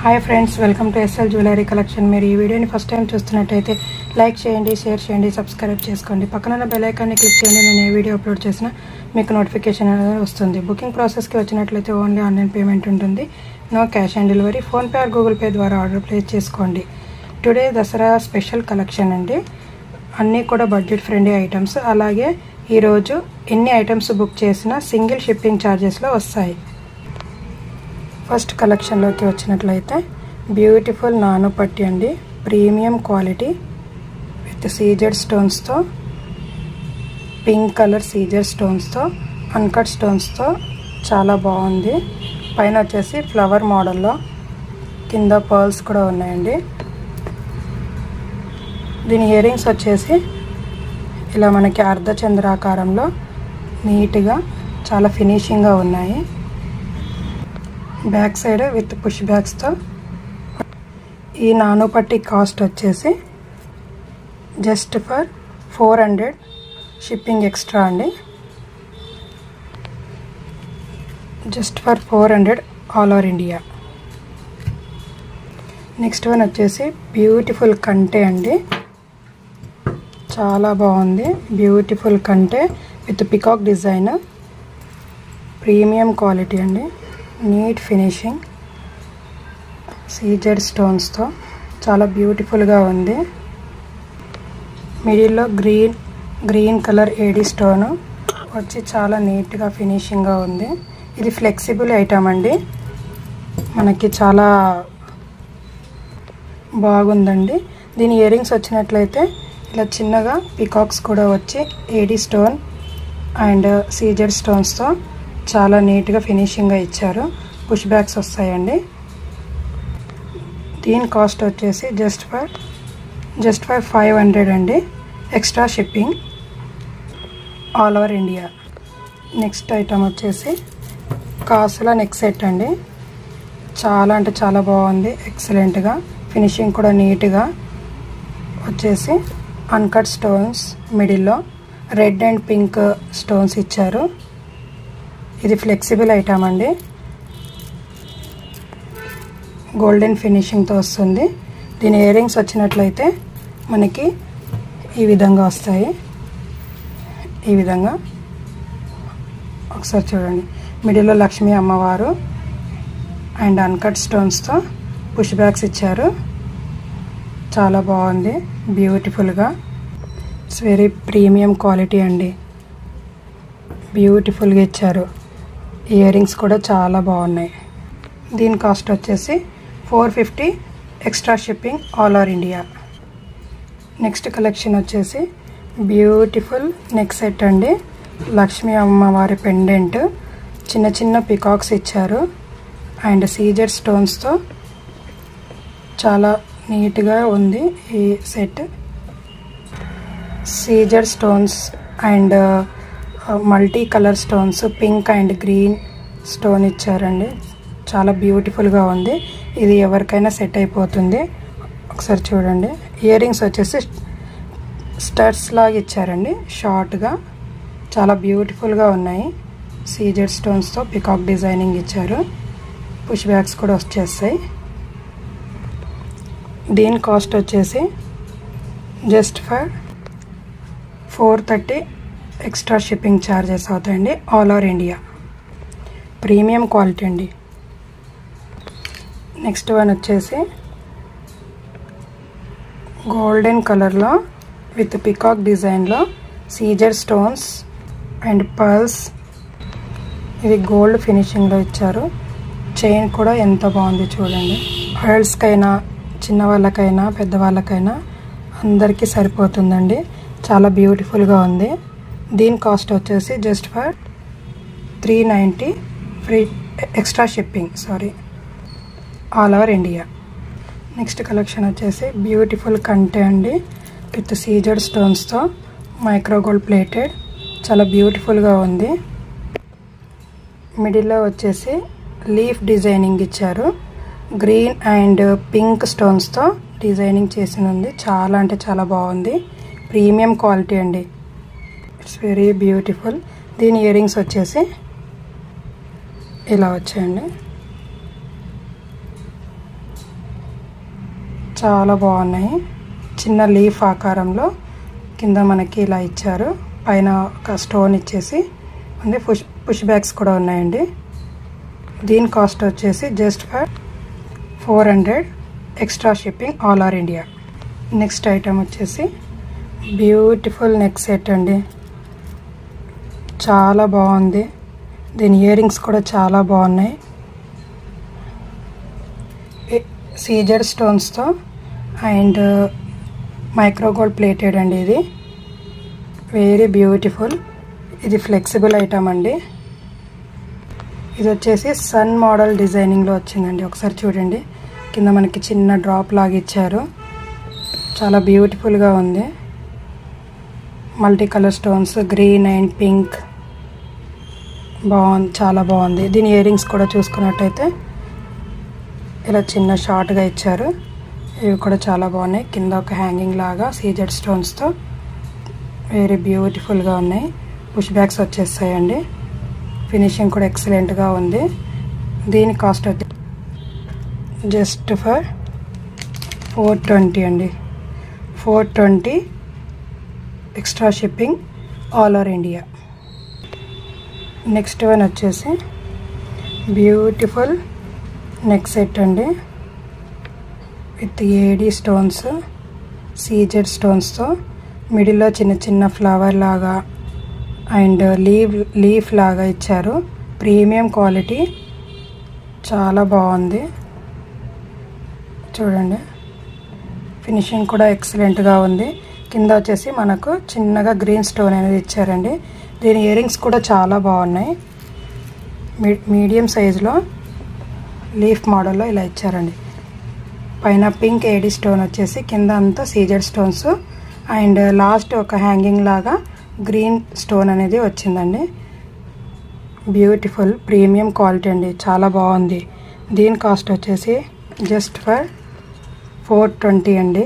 Hi friends, welcome to SL jewellery collection. మీరు ఈ వీడియోని ఫస్ట్ టైం చూస్తున్నట్టయితే లైక్ చేయండి, షేర్ చేయండి, సబ్స్క్రైబ్ చేసుకోండి. పక్కన బెల్ ఐకాన్ని క్లిక్ చేయండి. నేను ఏ వీడియో అప్లోడ్ చేసినా మీకు నోటిఫికేషన్ అనేది వస్తుంది. బుకింగ్ ప్రాసెస్కి వచ్చినట్లయితే ఓన్లీ ఆన్లైన్ పేమెంట్ ఉంటుంది. No cash on delivery. PhonePe or Google Pay ద్వారా ఆర్డర్ ప్లేస్ చేసుకోండి. టుడే దసరా స్పెషల్ కలెక్షన్ అండి. అన్నీ కూడా బడ్జెట్ ఫ్రెండ్లీ ఐటమ్స్. అలాగే ఈరోజు ఎన్ని ఐటమ్స్ బుక్ చేసినా సింగిల్ షిప్పింగ్ ఛార్జెస్లో వస్తాయి. ఫస్ట్ కలెక్షన్లోకి వచ్చినట్లయితే బ్యూటిఫుల్ నాను పట్టి అండి, ప్రీమియం క్వాలిటీ విత్ సీజెడ్ స్టోన్స్తో, పింక్ కలర్ సీజెడ్ స్టోన్స్తో, అన్కట్ స్టోన్స్తో చాలా బాగుంది. పైన వచ్చేసి ఫ్లవర్ మోడల్లో, కింద పర్ల్స్ కూడా ఉన్నాయండి. దీని ఇయర్ రింగ్స్ వచ్చేసి ఇలా మనకి అర్ధచంద్రాకారంలో నీట్గా చాలా ఫినిషింగ్గా ఉన్నాయి. బ్యాక్ సైడ్ విత్ పుష్ బ్యాగ్స్తో. ఈ నాను పట్టి కాస్ట్ వచ్చేసి జస్ట్ ఫర్ 400 షిప్పింగ్ ఎక్స్ట్రా అండి. Just for 400 all over India. Next one వచ్చేసి బ్యూటిఫుల్ కంటే అండి, చాలా బాగుంది. బ్యూటిఫుల్ కంటే with peacock design, premium quality అండి, నీట్ ఫినిషింగ్, సీజెడ్ స్టోన్స్తో చాలా బ్యూటిఫుల్గా ఉంది. మిడిల్లో గ్రీన్ కలర్ ఏడీ స్టోన్ వచ్చి చాలా నీట్గా ఫినిషింగ్గా ఉంది. ఇది ఫ్లెక్సిబుల్ ఐటమ్ అండి, మనకి చాలా బాగుందండి. దీని ఇయర్ రింగ్స్ వచ్చినట్లయితే ఇలా చిన్నగా పికాక్స్ కూడా వచ్చి ఏడీ స్టోన్ అండ్ సీజెడ్ స్టోన్స్తో చాలా నీట్గా ఫినిషింగ్గా ఇచ్చారు. పుష్ బ్యాగ్స్ వస్తాయండి. దీని కాస్ట్ వచ్చేసి జస్ట్ ఫర్ 500 అండి, extra shipping all over India. Next item వచ్చేసి కాసుల నెక్ సెట్ అండి, చాలా అంటే చాలా బాగుంది. ఎక్సలెంట్గా ఫినిషింగ్ కూడా నీట్గా వచ్చేసి అన్కట్ స్టోన్స్, మిడిల్లో రెడ్ అండ్ పింక్ స్టోన్స్ ఇచ్చారు. ఇది ఫ్లెక్సిబుల్ ఐటమ్ అండి, గోల్డెన్ ఫినిషింగ్తో వస్తుంది. దీని ఇయర్ రింగ్స్ వచ్చినట్లయితే మనకి ఈ విధంగా వస్తాయి. ఈ విధంగా ఒకసారి చూడండి. మిడిల్లో లక్ష్మీ అమ్మవారు అండ్ అన్కట్ స్టోన్స్తో పుష్ బ్యాగ్స్ ఇచ్చారు. చాలా బాగుంది, బ్యూటిఫుల్గా. ఇట్స్ వెరీ ప్రీమియం క్వాలిటీ అండి, బ్యూటిఫుల్గా ఇచ్చారు. ఇయర్ రింగ్స్ కూడా చాలా బాగున్నాయి. దీని కాస్ట్ వచ్చేసి 450 extra shipping all over India. Next collection వచ్చేసి బ్యూటిఫుల్ నెక్ సెట్ అండి, లక్ష్మీ అమ్మవారి పెండెంట్, చిన్న చిన్న పికాక్స్ ఇచ్చారు అండ్ సీజెడ్ స్టోన్స్తో చాలా నీట్గా ఉంది. ఈ set CZ stones and multi colour stones, pink and green stone ఇచ్చారండి. చాలా బ్యూటిఫుల్గా ఉంది. ఇది ఎవరికైనా సెట్ అయిపోతుంది. ఒకసారి చూడండి. ఇయర్ రింగ్స్ వచ్చేసి స్టడ్స్ లాగా ఇచ్చారండి, షార్ట్గా, చాలా బ్యూటిఫుల్గా ఉన్నాయి. సీజెడ్ స్టోన్స్తో పికాక్ డిజైనింగ్ ఇచ్చారు. పుష్ బ్యాగ్స్ కూడా వచ్చేస్తాయి. దీని కాస్ట్ వచ్చేసి just for 430 extra shipping charges అవుతాయండి all over India. Premium quality అండి. నెక్స్ట్ వన్ వచ్చేసి గోల్డెన్ కలర్లో విత్ పికాక్ డిజైన్లో సీజర్ స్టోన్స్ అండ్ పర్ల్స్. ఇది గోల్డ్ ఫినిషింగ్లో ఇచ్చారు. చైన్ కూడా ఎంత బాగుంది చూడండి. గర్ల్స్కైనా, చిన్నవాళ్ళకైనా, పెద్దవాళ్ళకైనా అందరికీ సరిపోతుందండి. చాలా బ్యూటిఫుల్గా ఉంది. దీని కాస్ట్ వచ్చేసి just for 390 free extra shipping all over India. Next collection వచ్చేసి బ్యూటిఫుల్ కంటే అండి, విత్ సీజెడ్ స్టోన్స్తో మైక్రో గోల్డ్ ప్లేటెడ్, చాలా బ్యూటిఫుల్గా ఉంది. మిడిల్లో వచ్చేసి లీఫ్ డిజైనింగ్ ఇచ్చారు. గ్రీన్ అండ్ పింక్ స్టోన్స్తో డిజైనింగ్ చేసి ఉంది. చాలా అంటే చాలా బాగుంది. ప్రీమియం క్వాలిటీ అండి, ఇట్స్ వెరీ బ్యూటిఫుల్. దీని ఇయర్ రింగ్స్ వచ్చేసి ఇలా వచ్చాయండి. చాలా బాగున్నాయి. చిన్న లీఫ్ ఆకారంలో కింద మనకి ఇలా ఇచ్చారు. పైన ఒక స్టోన్ ఇచ్చేసి ఉంది. పుష్ బ్యాగ్స్ కూడా ఉన్నాయండి. దీని కాస్ట్ వచ్చేసి just for 400 extra shipping all over India. Next item వచ్చేసి బ్యూటిఫుల్ నెక్ సెట్ అండి. చాలా బాగుంది. దీని ఇయర్ రింగ్స్ కూడా చాలా బాగున్నాయి. సీజర్ స్టోన్స్తో అండ్ మైక్రో గోల్డ్ ప్లేటెడ్ అండి. ఇది వెరీ బ్యూటిఫుల్. ఇది ఫ్లెక్సిబుల్ ఐటమ్ అండి. ఇది వచ్చేసి సన్ మోడల్ డిజైనింగ్లో వచ్చిందండి. ఒకసారి చూడండి, కింద మనకి చిన్న డ్రాప్ లాగా ఇచ్చారు. చాలా బ్యూటిఫుల్గా ఉంది. Multi colour stones, green and pink బాగుంది, చాలా బాగుంది. దీని ఇయర్ రింగ్స్ కూడా చూసుకున్నట్టయితే ఇలా చిన్న షార్ట్గా ఇచ్చారు. ఇవి కూడా చాలా బాగున్నాయి. కింద ఒక హ్యాంగింగ్ లాగా సీజెడ్ స్టోన్స్తో వెరీ బ్యూటిఫుల్గా ఉన్నాయి. పుష్ బ్యాగ్స్ వచ్చేస్తాయండి. ఫినిషింగ్ కూడా ఎక్సలెంట్గా ఉంది. దీని కాస్ట్ వచ్చి జస్ట్ ఫర్ 420 అండి. 420 extra shipping all over India. Next one వచ్చేసి బ్యూటిఫుల్ నెక్ సెట్ అండి. విత్ ఏడీ స్టోన్స్, సీజెడ్ స్టోన్స్తో మిడిల్లో చిన్న చిన్న ఫ్లవర్ లాగా అండ్ లీఫ్ లాగా ఇచ్చారు. ప్రీమియం క్వాలిటీ, చాలా బాగుంది. చూడండి, ఫినిషింగ్ కూడా ఎక్సలెంట్గా ఉంది. కింద వచ్చేసి మనకు చిన్నగా గ్రీన్ స్టోన్ అనేది ఇచ్చారండి. దీని ఇయర్ రింగ్స్ కూడా చాలా బాగున్నాయి. మీడియం సైజులో లీఫ్ మోడల్లో ఇలా ఇచ్చారండి. పైన పింక్ ఏడీ స్టోన్ వచ్చేసి కింద అంతా సీజెడ్ స్టోన్స్ అండ్ లాస్ట్ ఒక హ్యాంగింగ్ లాగా గ్రీన్ స్టోన్ అనేది వచ్చిందండి. బ్యూటిఫుల్ ప్రీమియం క్వాలిటీ అండి, చాలా బాగుంది. దీని కాస్ట్ వచ్చేసి జస్ట్ ఫర్ 420 అండి.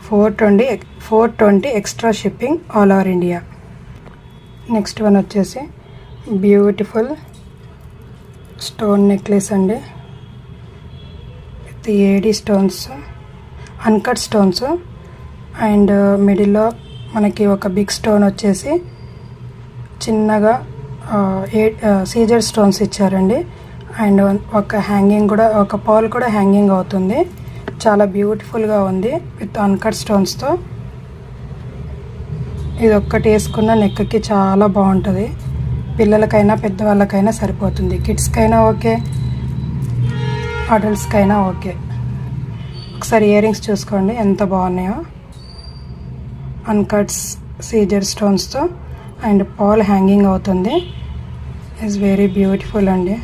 420 extra shipping all over India. Next one వచ్చేసి బ్యూటిఫుల్ స్టోన్ నెక్లెస్ అండి. With AD stones, uncut stones and మిడిల్లో మనకి ఒక బిగ్ స్టోన్ వచ్చేసి చిన్నగా సీజర్ స్టోన్స్ ఇచ్చారండి. అండ్ ఒక హ్యాంగింగ్ కూడా, ఒక పాల్ కూడా హ్యాంగింగ్ అవుతుంది. చాలా బ్యూటిఫుల్గా ఉంది విత్ అన్కట్ స్టోన్స్తో. ఇది ఒక్కటి వేసుకున్న నెక్కి చాలా బాగుంటుంది. పిల్లలకైనా పెద్దవాళ్ళకైనా సరిపోతుంది. కిడ్స్కైనా ఓకే, అడల్ట్స్కైనా ఓకే. ఒకసారి ఇయర్ రింగ్స్ చూసుకోండి ఎంత బాగున్నాయో. అన్కట్స్ సీజర్ స్టోన్స్తో అండ్ పాల్ హ్యాంగింగ్ అవుతుంది. ఇట్స్ వెరీ బ్యూటిఫుల్ అండి.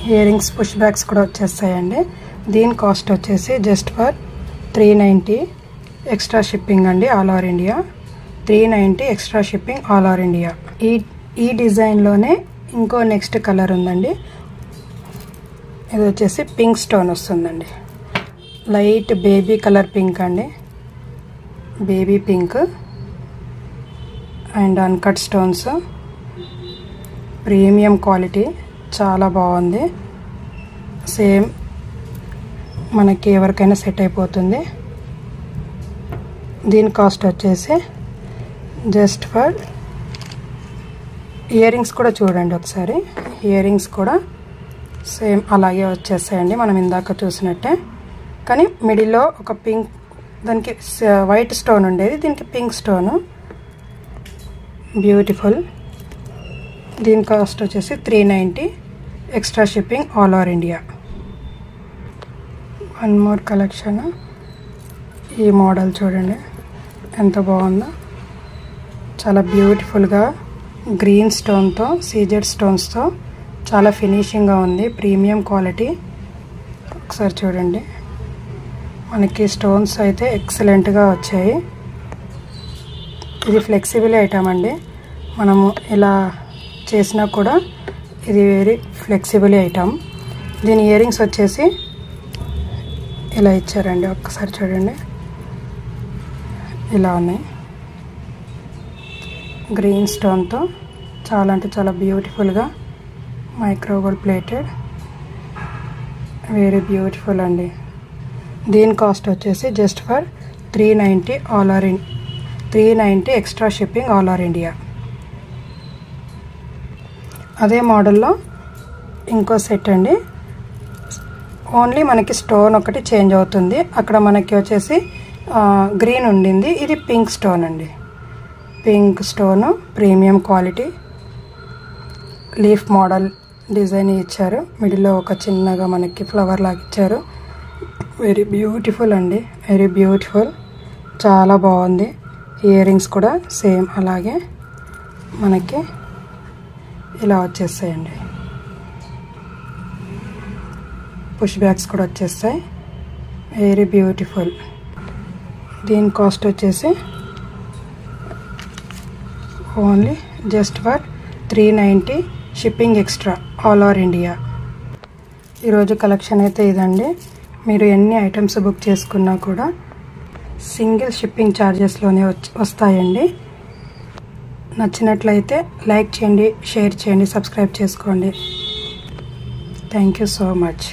ఇయర్ రింగ్స్ పుష్ బ్యాగ్స్ కూడా వచ్చేస్తాయండి. దీని కాస్ట్ వచ్చేసి జస్ట్ ఫర్ 390 ఎక్స్ట్రా షిప్పింగ్ అండి all over India. 390 extra shipping all over India. ఈ డిజైన్లోనే ఇంకో నెక్స్ట్ కలర్ ఉందండి. ఇది వచ్చేసి పింక్ స్టోన్ వస్తుందండి. లైట్ బేబీ కలర్ పింక్ అండి, baby pink and uncut stones. Premium quality, చాలా బాగుంది. సేమ్ మనకి ఎవరికైనా సెట్ అయిపోతుంది. దీని కాస్ట్ వచ్చేసి జస్ట్ ఫర్, ఇయర్ రింగ్స్ కూడా చూడండి ఒకసారి. ఇయర్ రింగ్స్ కూడా సేమ్ అలాగే వచ్చేస్తాయండి మనం ఇందాక చూసినట్టే. కానీ మిడిల్లో ఒక పింక్, దానికి వైట్ స్టోన్ ఉండేది, దీనికి పింక్ స్టోను. బ్యూటిఫుల్. దీని కాస్ట్ వచ్చేసి 390 extra shipping all over India. One more collection. ఈ మోడల్ చూడండి ఎంత బాగుందో. చాలా బ్యూటిఫుల్గా గ్రీన్ స్టోన్తో, సీజెడ్ స్టోన్స్తో చాలా ఫినిషింగ్గా ఉంది. Premium quality. ఒకసారి చూడండి, మనకి స్టోన్స్ అయితే ఎక్సలెంట్గా వచ్చాయి. ఇది ఫ్లెక్సిబుల్ ఐటమ్ అండి. మనము ఇలా చేసినా కూడా ఇది వెరీ ఫ్లెక్సిబుల్ ఐటమ్. దీని ఇయర్ రింగ్స్ వచ్చేసి ఇలా ఇచ్చారండి. ఒక్కసారి చూడండి, ఇలా ఉన్నాయి. గ్రీన్ స్టోన్తో చాలా అంటే చాలా బ్యూటిఫుల్గా micro gold plated. Very beautiful అండి. దీని కాస్ట్ వచ్చేసి just for 390 390 extra shipping all over India. అదే మోడల్లో ఇంకో సెట్ అండి. ఓన్లీ మనకి స్టోన్ ఒకటి చేంజ్ అవుతుంది. అక్కడ మనకి వచ్చేసి గ్రీన్ ఉండింది, ఇది పింక్ స్టోన్ అండి. Pink stone premium quality leaf model design ఇచ్చారు. మిడిల్లో ఒక చిన్నగా మనకి ఫ్లవర్ లాగా ఇచ్చారు. వెరీ బ్యూటిఫుల్ అండి, వెరీ బ్యూటిఫుల్, చాలా బాగుంది. ఇయర్ రింగ్స్ కూడా సేమ్ అలాగే మనకి ఇలా వచ్చేస్తాయండి. పుష్ బ్యాగ్స్ కూడా వచ్చేస్తాయి, వెరీ బ్యూటిఫుల్. దీని కాస్ట్ వచ్చేసి only just for 390 shipping extra all over India. ఈరోజు కలెక్షన్ అయితే ఇదండి. మీరు ఎన్ని ఐటమ్స్ బుక్ చేసుకున్నా కూడా సింగిల్ షిప్పింగ్ ఛార్జెస్లోనే వస్తాయండి. నచ్చినట్లయితే లైక్ చేయండి, షేర్ చేయండి, సబ్స్క్రైబ్ చేసుకోండి. Thank you so much.